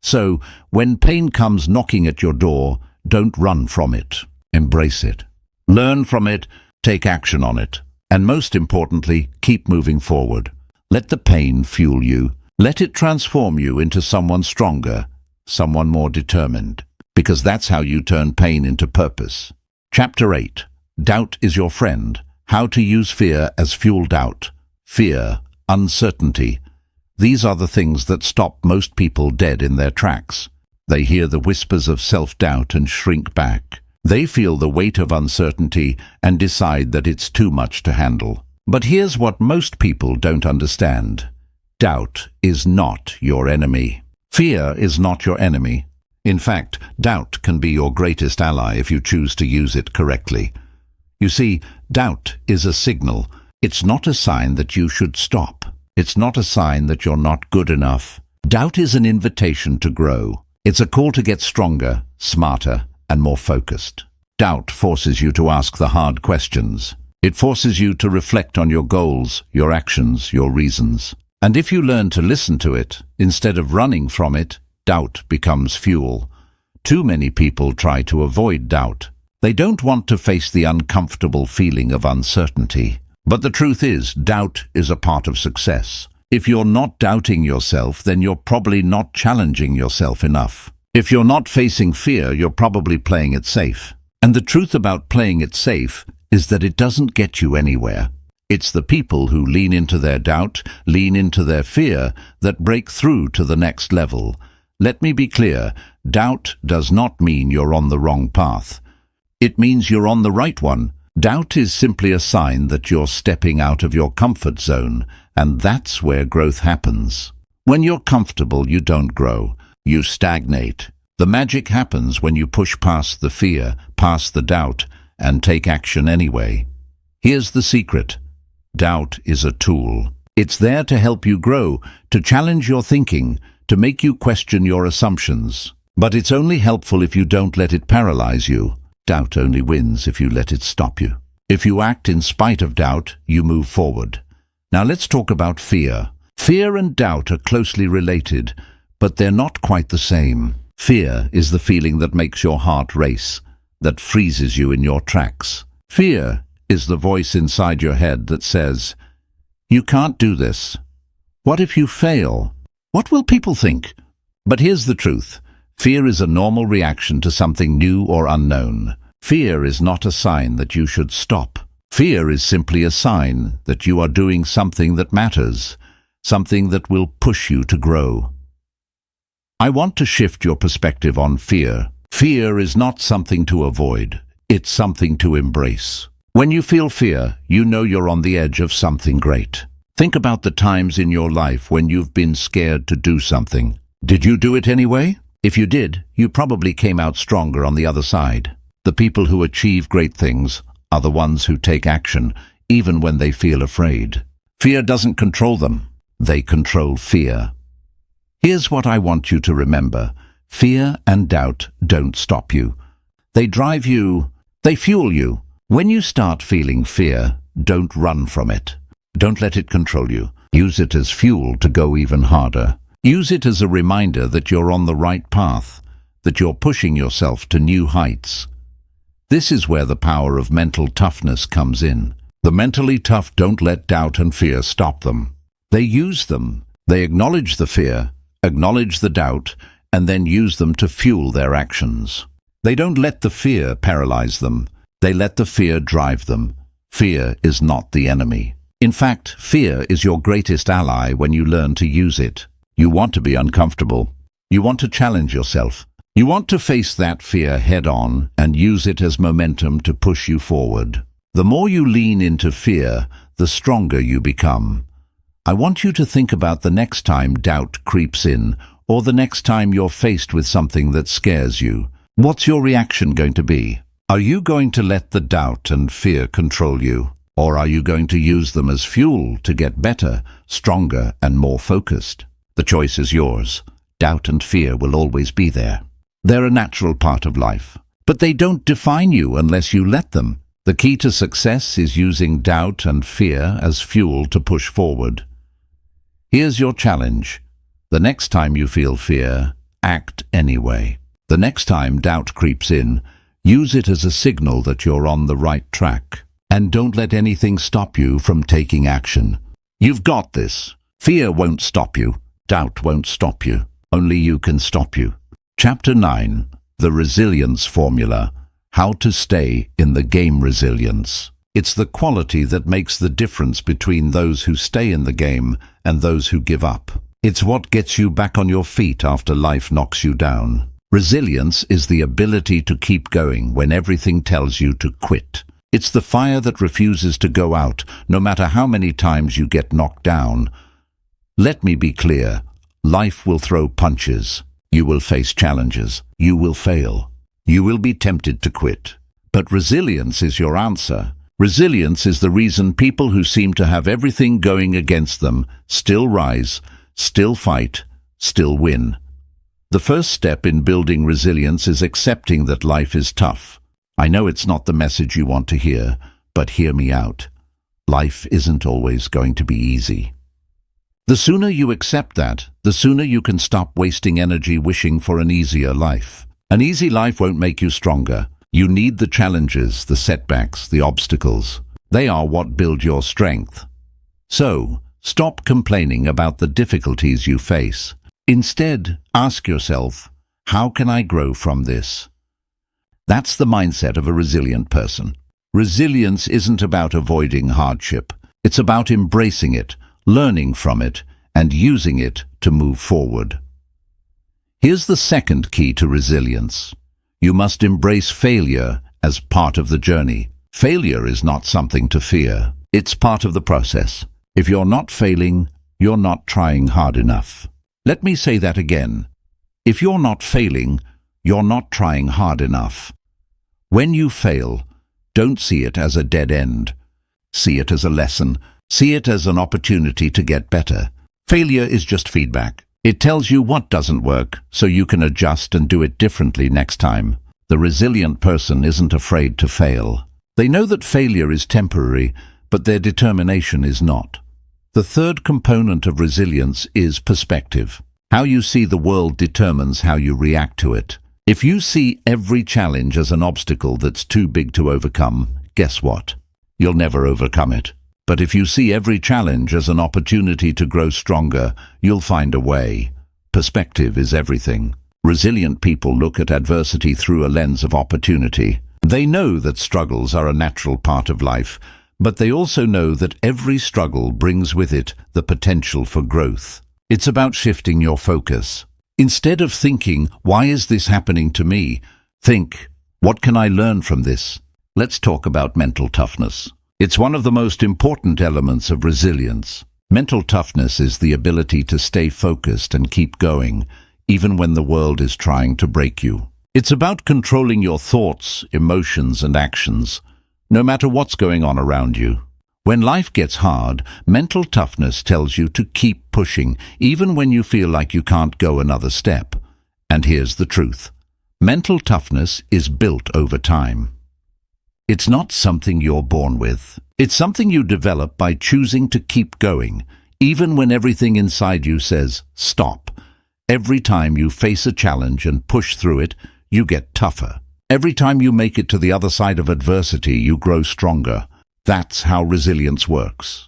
So, when pain comes knocking at your door, don't run from it. Embrace it. Learn from it, take action on it. And most importantly, keep moving forward. Let the pain fuel you. Let it transform you into someone stronger, someone more determined, because that's how you turn pain into purpose. Chapter 8. Doubt is your friend. How to use fear as fuel. Doubt, fear, uncertainty. These are the things that stop most people dead in their tracks. They hear the whispers of self-doubt and shrink back. They feel the weight of uncertainty and decide that it's too much to handle. But here's what most people don't understand. Doubt is not your enemy. Fear is not your enemy. In fact, doubt can be your greatest ally if you choose to use it correctly. You see, doubt is a signal. It's not a sign that you should stop. It's not a sign that you're not good enough. Doubt is an invitation to grow. It's a call to get stronger, smarter, and more focused. Doubt forces you to ask the hard questions. It forces you to reflect on your goals, your actions, your reasons. And if you learn to listen to it, instead of running from it, doubt becomes fuel. Too many people try to avoid doubt. They don't want to face the uncomfortable feeling of uncertainty. But the truth is, doubt is a part of success. If you're not doubting yourself, then you're probably not challenging yourself enough. If you're not facing fear, you're probably playing it safe. And the truth about playing it safe is that it doesn't get you anywhere. It's the people who lean into their doubt, lean into their fear, that break through to the next level. Let me be clear, doubt does not mean you're on the wrong path. It means you're on the right one. Doubt is simply a sign that you're stepping out of your comfort zone, and that's where growth happens. When you're comfortable, you don't grow. You stagnate. The magic happens when you push past the fear, past the doubt, and take action anyway. Here's the secret. Doubt is a tool. It's there to help you grow, to challenge your thinking, to make you question your assumptions. But it's only helpful if you don't let it paralyze you. Doubt only wins if you let it stop you. If you act in spite of doubt, you move forward. Now let's talk about fear. Fear and doubt are closely related, but they're not quite the same. Fear is the feeling that makes your heart race, that freezes you in your tracks. Fear is the voice inside your head that says, "You can't do this. What if you fail? What will people think?" But here's the truth. Fear is a normal reaction to something new or unknown. Fear is not a sign that you should stop. Fear is simply a sign that you are doing something that matters, something that will push you to grow. I want to shift your perspective on fear. Fear is not something to avoid. It's something to embrace. When you feel fear, you know you're on the edge of something great. Think about the times in your life when you've been scared to do something. Did you do it anyway? If you did, you probably came out stronger on the other side. The people who achieve great things are the ones who take action, even when they feel afraid. Fear doesn't control them. They control fear. Here's what I want you to remember. Fear and doubt don't stop you. They drive you. They fuel you. When you start feeling fear, don't run from it. Don't let it control you. Use it as fuel to go even harder. Use it as a reminder that you're on the right path, that you're pushing yourself to new heights. This is where the power of mental toughness comes in. The mentally tough don't let doubt and fear stop them. They use them. They acknowledge the fear, acknowledge the doubt, and then use them to fuel their actions. They don't let the fear paralyze them. They let the fear drive them. Fear is not the enemy. In fact, fear is your greatest ally when you learn to use it. You want to be uncomfortable. You want to challenge yourself. You want to face that fear head-on and use it as momentum to push you forward. The more you lean into fear, the stronger you become. I want you to think about the next time doubt creeps in, or the next time you're faced with something that scares you. What's your reaction going to be? Are you going to let the doubt and fear control you? Or are you going to use them as fuel to get better, stronger, and more focused? The choice is yours. Doubt and fear will always be there. They're a natural part of life, but they don't define you unless you let them. The key to success is using doubt and fear as fuel to push forward. Here's your challenge. The next time you feel fear, act anyway. The next time doubt creeps in, use it as a signal that you're on the right track. And don't let anything stop you from taking action. You've got this. Fear won't stop you. Doubt won't stop you. Only you can stop you. Chapter 9. The Resilience Formula. How to stay in the game. Resilience. It's the quality that makes the difference between those who stay in the game and those who give up. It's what gets you back on your feet after life knocks you down. Resilience is the ability to keep going when everything tells you to quit. It's the fire that refuses to go out, no matter how many times you get knocked down. Let me be clear. Life will throw punches. You will face challenges. You will fail. You will be tempted to quit. But resilience is your answer. Resilience is the reason people who seem to have everything going against them still rise, still fight, still win. The first step in building resilience is accepting that life is tough. I know it's not the message you want to hear, but hear me out. Life isn't always going to be easy. The sooner you accept that, the sooner you can stop wasting energy wishing for an easier life. An easy life won't make you stronger. You need the challenges, the setbacks, the obstacles. They are what build your strength. So, stop complaining about the difficulties you face. Instead, ask yourself, how can I grow from this? That's the mindset of a resilient person. Resilience isn't about avoiding hardship. It's about embracing it, learning from it, and using it to move forward. Here's the second key to resilience. You must embrace failure as part of the journey. Failure is not something to fear. It's part of the process. If you're not failing, you're not trying hard enough. Let me say that again. If you're not failing, you're not trying hard enough. When you fail, don't see it as a dead end. See it as a lesson. See it as an opportunity to get better. Failure is just feedback. It tells you what doesn't work, so you can adjust and do it differently next time. The resilient person isn't afraid to fail. They know that failure is temporary, but their determination is not. The third component of resilience is perspective. How you see the world determines how you react to it. If you see every challenge as an obstacle that's too big to overcome, guess what? you'll never overcome it. But if you see every challenge as an opportunity to grow stronger, you'll find a way. Perspective is everything. Resilient people look at adversity through a lens of opportunity. They know that struggles are a natural part of life, but they also know that every struggle brings with it the potential for growth. It's about shifting your focus. Instead of thinking, "Why is this happening to me?" think, "What can I learn from this?" Let's talk about mental toughness. It's one of the most important elements of resilience. Mental toughness is the ability to stay focused and keep going, even when the world is trying to break you. It's about controlling your thoughts, emotions, and actions, no matter what's going on around you. When life gets hard, mental toughness tells you to keep pushing, even when you feel like you can't go another step. And here's the truth. Mental toughness is built over time. It's not something you're born with. It's something you develop by choosing to keep going, even when everything inside you says, "Stop." Every time you face a challenge and push through it, you get tougher. Every time you make it to the other side of adversity, you grow stronger. That's how resilience works.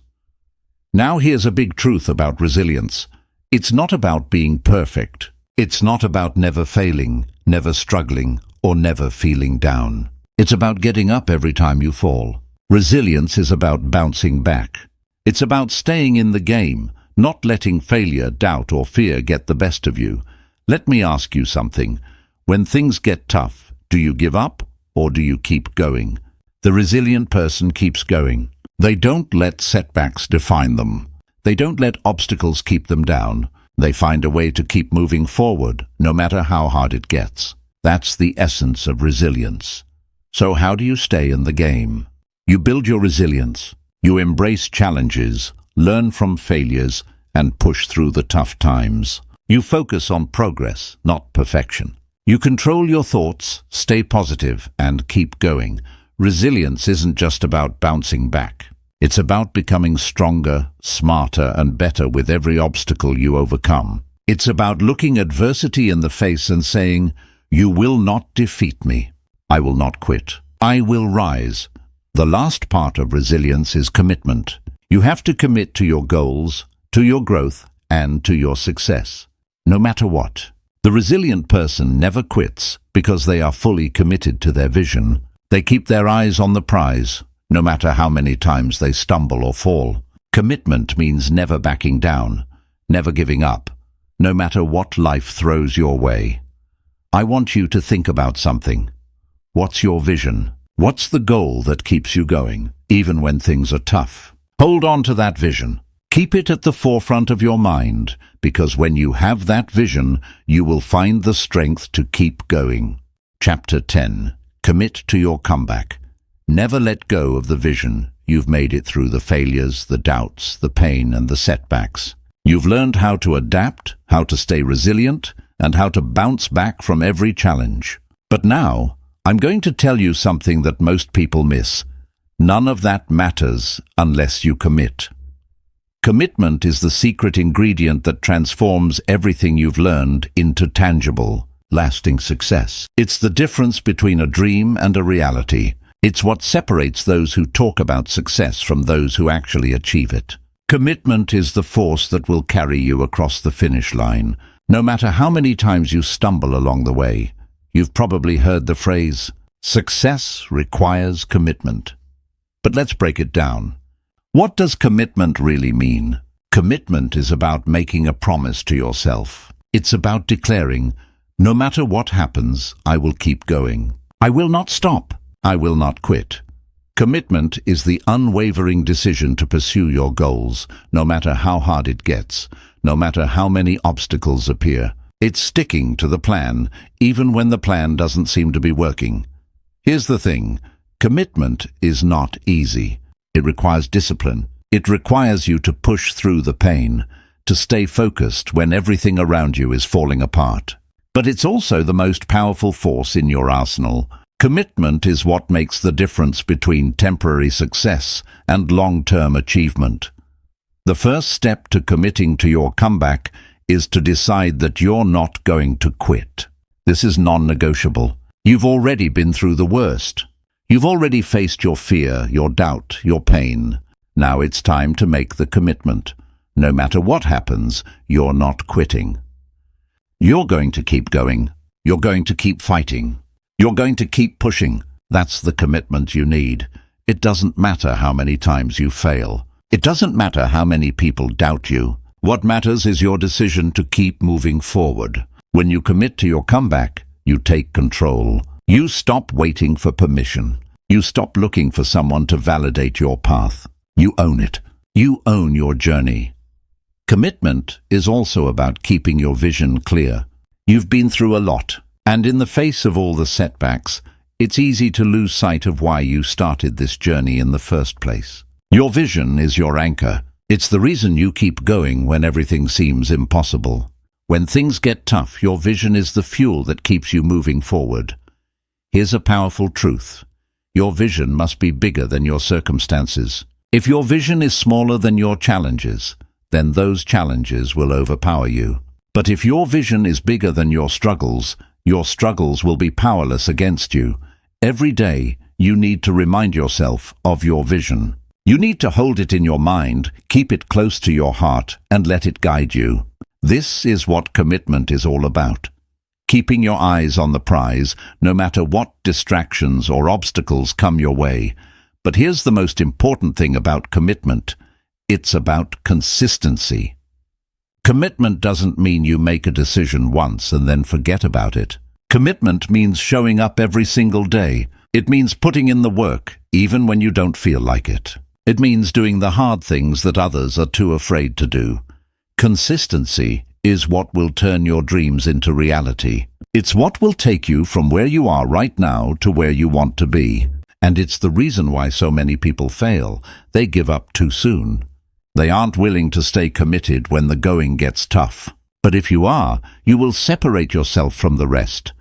Now here's a big truth about resilience. It's not about being perfect. It's not about never failing, never struggling, or never feeling down. It's about getting up every time you fall. Resilience is about bouncing back. It's about staying in the game, not letting failure, doubt, or fear get the best of you. Let me ask you something. When things get tough, do you give up or do you keep going? The resilient person keeps going. They don't let setbacks define them. They don't let obstacles keep them down. They find a way to keep moving forward, no matter how hard it gets. That's the essence of resilience. So how do you stay in the game? You build your resilience. You embrace challenges, learn from failures, and push through the tough times. You focus on progress, not perfection. You control your thoughts, stay positive, and keep going. Resilience isn't just about bouncing back. It's about becoming stronger, smarter, and better with every obstacle you overcome. It's about looking adversity in the face and saying, "You will not defeat me. I will not quit. I will rise." The last part of resilience is commitment. You have to commit to your goals, to your growth, and to your success, no matter what. The resilient person never quits because they are fully committed to their vision. They keep their eyes on the prize, no matter how many times they stumble or fall. Commitment means never backing down, never giving up, no matter what life throws your way. I want you to think about something. What's your vision? What's the goal that keeps you going, even when things are tough? Hold on to that vision. Keep it at the forefront of your mind, because when you have that vision, you will find the strength to keep going. Chapter 10. Commit to your comeback. Never let go of the vision. You've made it through the failures, the doubts, the pain, and the setbacks. You've learned how to adapt, how to stay resilient, and how to bounce back from every challenge. But now, I'm going to tell you something that most people miss. None of that matters unless you commit. Commitment is the secret ingredient that transforms everything you've learned into tangible, lasting success. It's the difference between a dream and a reality. It's what separates those who talk about success from those who actually achieve it. Commitment is the force that will carry you across the finish line. No matter how many times you stumble along the way, you've probably heard the phrase, "Success requires commitment." But let's break it down. What does commitment really mean? Commitment is about making a promise to yourself. It's about declaring, "No matter what happens, I will keep going. I will not stop. I will not quit." Commitment is the unwavering decision to pursue your goals, no matter how hard it gets, no matter how many obstacles appear. It's sticking to the plan, even when the plan doesn't seem to be working. Here's the thing. Commitment is not easy. It requires discipline. It requires you to push through the pain, to stay focused when everything around you is falling apart. But it's also the most powerful force in your arsenal. Commitment is what makes the difference between temporary success and long-term achievement. The first step to committing to your comeback is to decide that you're not going to quit. This is non-negotiable. You've already been through the worst. You've already faced your fear, your doubt, your pain. Now it's time to make the commitment. No matter what happens, you're not quitting. You're going to keep going. You're going to keep fighting. You're going to keep pushing. That's the commitment you need. It doesn't matter how many times you fail. It doesn't matter how many people doubt you. What matters is your decision to keep moving forward. When you commit to your comeback, you take control. You stop waiting for permission. You stop looking for someone to validate your path. You own it. You own your journey. Commitment is also about keeping your vision clear. You've been through a lot, and in the face of all the setbacks, it's easy to lose sight of why you started this journey in the first place. Your vision is your anchor. It's the reason you keep going when everything seems impossible. When things get tough, your vision is the fuel that keeps you moving forward. Here's a powerful truth. Your vision must be bigger than your circumstances. If your vision is smaller than your challenges, then those challenges will overpower you. But if your vision is bigger than your struggles will be powerless against you. Every day, you need to remind yourself of your vision. You need to hold it in your mind, keep it close to your heart, and let it guide you. This is what commitment is all about. Keeping your eyes on the prize, no matter what distractions or obstacles come your way. But here's the most important thing about commitment. It's about consistency. Commitment doesn't mean you make a decision once and then forget about it. Commitment means showing up every single day. It means putting in the work, even when you don't feel like it. It means doing the hard things that others are too afraid to do. Consistency is what will turn your dreams into reality. It's what will take you from where you are right now to where you want to be. And it's the reason why so many people fail. They give up too soon. They aren't willing to stay committed when the going gets tough. But if you are, you will separate yourself from the rest.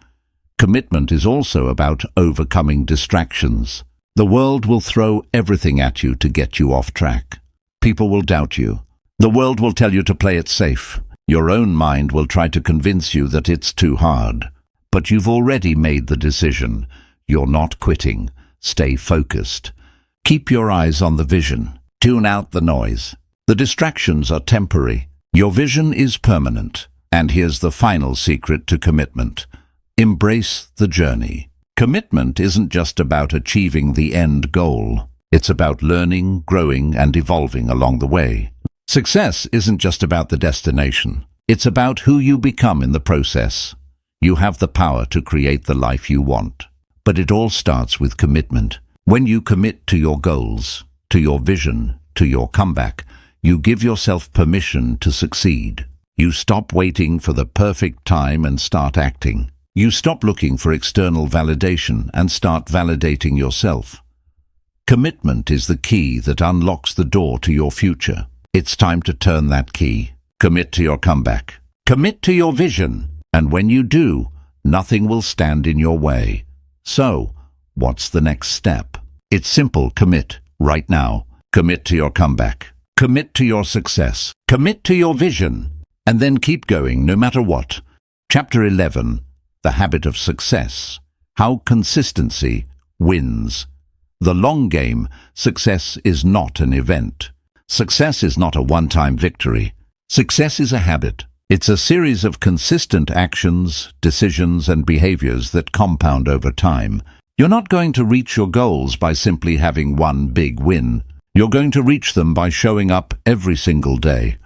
Commitment is also about overcoming distractions. The world will throw everything at you to get you off track. People will doubt you. The world will tell you to play it safe. Your own mind will try to convince you that it's too hard. But you've already made the decision. You're not quitting. Stay focused. Keep your eyes on the vision. Tune out the noise. The distractions are temporary. Your vision is permanent. And here's the final secret to commitment. Embrace the journey. Commitment isn't just about achieving the end goal. It's about learning, growing, and evolving along the way. Success isn't just about the destination. It's about who you become in the process. You have the power to create the life you want. But it all starts with commitment. When you commit to your goals, to your vision, to your comeback, you give yourself permission to succeed. You stop waiting for the perfect time and start acting. You stop looking for external validation and start validating yourself. Commitment is the key that unlocks the door to your future. It's time to turn that key. Commit to your comeback. Commit to your vision. And when you do, nothing will stand in your way. So, what's the next step? It's simple. Commit right now. Commit to your comeback. Commit to your success. Commit to your vision. And then keep going no matter what. Chapter 11. The Habit of Success. How consistency wins. The long game. Success is not an event. Success is not a one-time victory. Success is a habit. It's a series of consistent actions, decisions, and behaviors that compound over time. You're not going to reach your goals by simply having one big win. You're going to reach them by showing up every single day.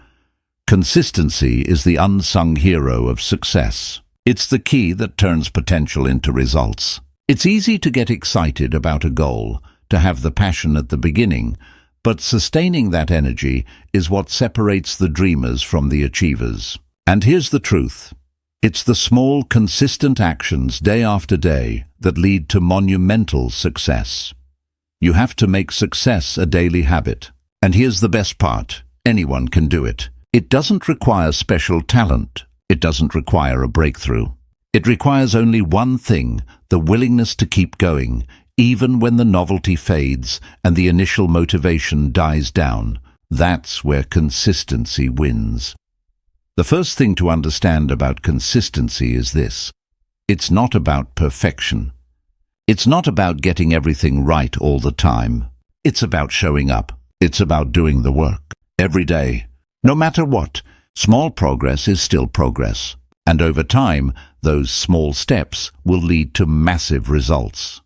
Consistency is the unsung hero of success. It's the key that turns potential into results. It's easy to get excited about a goal, to have the passion at the beginning, but sustaining that energy is what separates the dreamers from the achievers. And here's the truth. It's the small, consistent actions day after day that lead to monumental success. You have to make success a daily habit. And here's the best part. Anyone can do it. It doesn't require special talent. It doesn't require a breakthrough. It requires only one thing, the willingness to keep going, even when the novelty fades and the initial motivation dies down. That's where consistency wins. The first thing to understand about consistency is this. It's not about perfection. It's not about getting everything right all the time. It's about showing up. It's about doing the work every day. No matter what, small progress is still progress. And over time, those small steps will lead to massive results.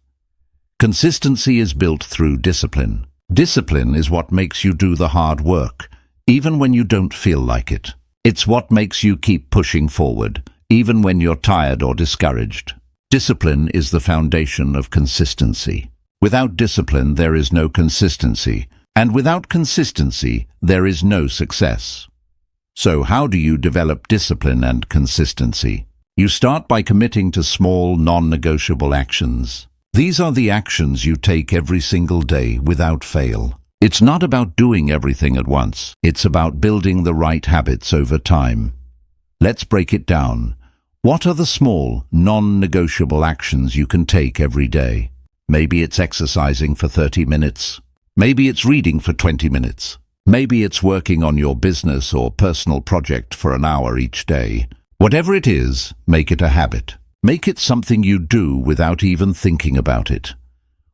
Consistency is built through discipline. Discipline is what makes you do the hard work, even when you don't feel like it. It's what makes you keep pushing forward, even when you're tired or discouraged. Discipline is the foundation of consistency. Without discipline, there is no consistency. And without consistency, there is no success. So how do you develop discipline and consistency? You start by committing to small, non-negotiable actions. These are the actions you take every single day without fail. It's not about doing everything at once. It's about building the right habits over time. Let's break it down. What are the small, non-negotiable actions you can take every day? Maybe it's exercising for 30 minutes. Maybe it's reading for 20 minutes. Maybe it's working on your business or personal project for an hour each day. Whatever it is, make it a habit. Make it something you do without even thinking about it.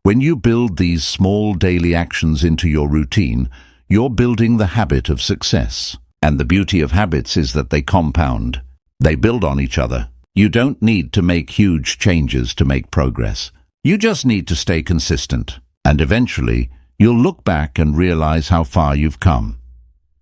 When you build these small daily actions into your routine, you're building the habit of success. And the beauty of habits is that they compound. They build on each other. You don't need to make huge changes to make progress. You just need to stay consistent. And eventually, you'll look back and realize how far you've come.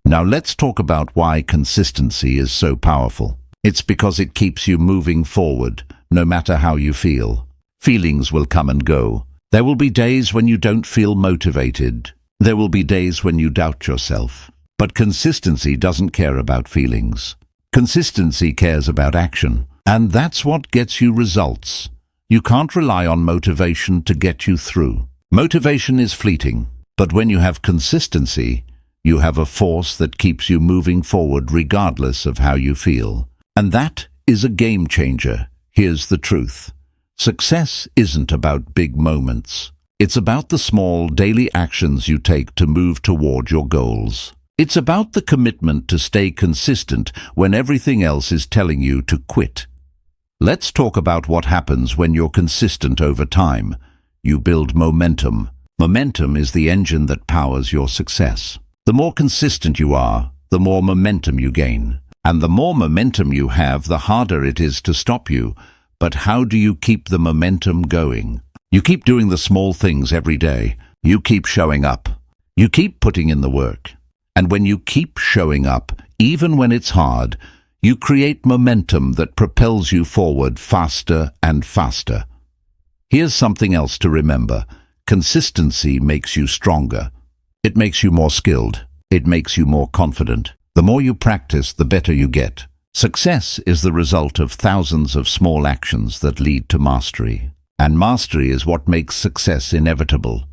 Now let's talk about why consistency is so powerful. It's because it keeps you moving forward, no matter how you feel. Feelings will come and go. There will be days when you don't feel motivated. There will be days when you doubt yourself. But consistency doesn't care about feelings. Consistency cares about action. And that's what gets you results. You can't rely on motivation to get you through. Motivation is fleeting, but when you have consistency, you have a force that keeps you moving forward regardless of how you feel. And that is a game changer. Here's the truth. Success isn't about big moments. It's about the small daily actions you take to move toward your goals. It's about the commitment to stay consistent when everything else is telling you to quit. Let's talk about what happens when you're consistent over time. You build momentum. Momentum is the engine that powers your success. The more consistent you are, the more momentum you gain. And the more momentum you have, the harder it is to stop you. But how do you keep the momentum going? You keep doing the small things every day. You keep showing up. You keep putting in the work. And when you keep showing up, even when it's hard, you create momentum that propels you forward faster and faster. Here's something else to remember. Consistency makes you stronger. It makes you more skilled. It makes you more confident. The more you practice, the better you get. Success is the result of thousands of small actions that lead to mastery. And mastery is what makes success inevitable.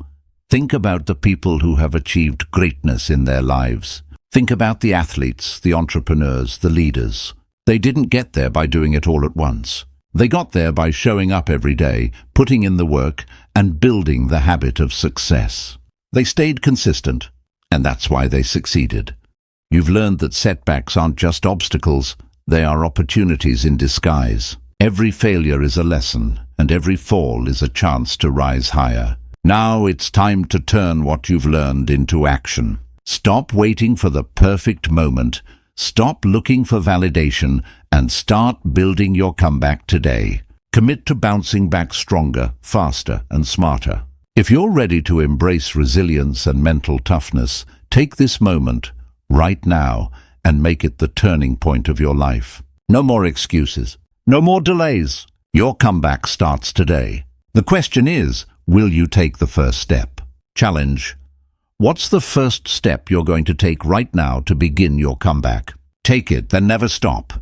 Think about the people who have achieved greatness in their lives. Think about the athletes, the entrepreneurs, the leaders. They didn't get there by doing it all at once. They got there by showing up every day, putting in the work, and building the habit of success. They stayed consistent, and that's why they succeeded. You've learned that setbacks aren't just obstacles, they are opportunities in disguise. Every failure is a lesson, and every fall is a chance to rise higher. Now it's time to turn what you've learned into action. Stop waiting for the perfect moment. Stop looking for validation and start building your comeback today. Commit to bouncing back stronger, faster, and smarter. If you're ready to embrace resilience and mental toughness, take this moment, right now, and make it the turning point of your life. No more excuses. No more delays. Your comeback starts today. The question is, will you take the first step? Challenge. What's the first step you're going to take right now to begin your comeback? Take it, then never stop.